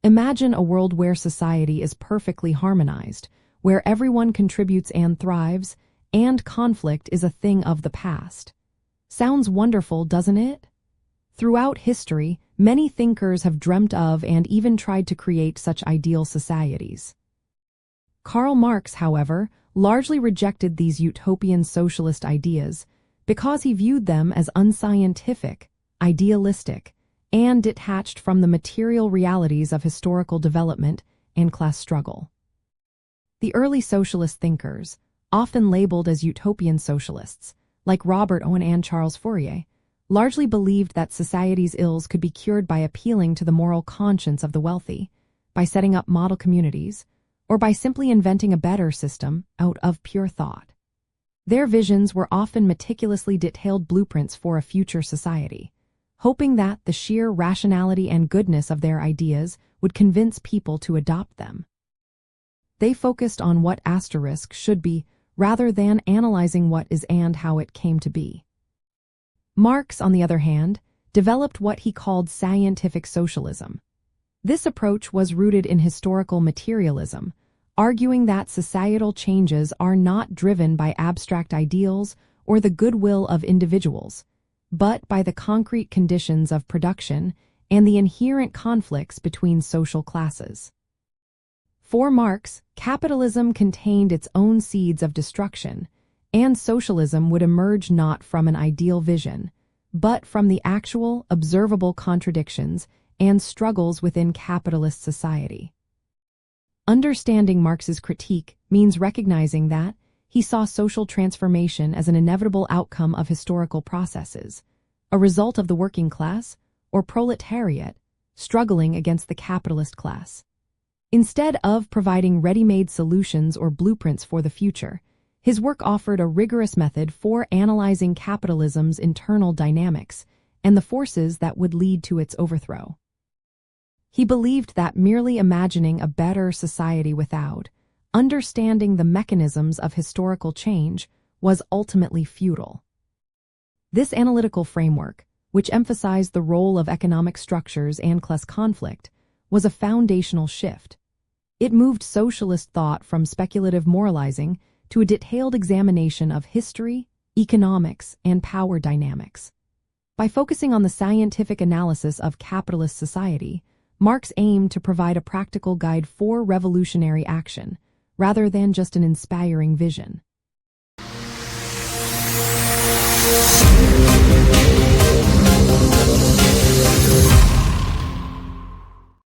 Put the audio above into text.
Imagine a world where society is perfectly harmonized, where everyone contributes and thrives, and conflict is a thing of the past. Sounds wonderful, doesn't it? Throughout history, many thinkers have dreamt of and even tried to create such ideal societies. Karl Marx, however, largely rejected these utopian socialist ideas because he viewed them as unscientific, idealistic, and detached from the material realities of historical development and class struggle. The early socialist thinkers, often labeled as utopian socialists, like Robert Owen and Charles Fourier, largely believed that society's ills could be cured by appealing to the moral conscience of the wealthy, by setting up model communities, or by simply inventing a better system out of pure thought. Their visions were often meticulously detailed blueprints for a future society, hoping that the sheer rationality and goodness of their ideas would convince people to adopt them. They focused on what asterisk should be, rather than analyzing what is and how it came to be. Marx, on the other hand, developed what he called scientific socialism. This approach was rooted in historical materialism, arguing that societal changes are not driven by abstract ideals or the goodwill of individuals, but by the concrete conditions of production and the inherent conflicts between social classes. For Marx, capitalism contained its own seeds of destruction, and socialism would emerge not from an ideal vision, but from the actual, observable contradictions and struggles within capitalist society. Understanding Marx's critique means recognizing that he saw social transformation as an inevitable outcome of historical processes, a result of the working class, or proletariat, struggling against the capitalist class. Instead of providing ready-made solutions or blueprints for the future, his work offered a rigorous method for analyzing capitalism's internal dynamics and the forces that would lead to its overthrow. He believed that merely imagining a better society without understanding the mechanisms of historical change was ultimately futile. This analytical framework, which emphasized the role of economic structures and class conflict, was a foundational shift. It moved socialist thought from speculative moralizing to a detailed examination of history, economics, and power dynamics. By focusing on the scientific analysis of capitalist society, Marx aimed to provide a practical guide for revolutionary action, rather than just an inspiring vision.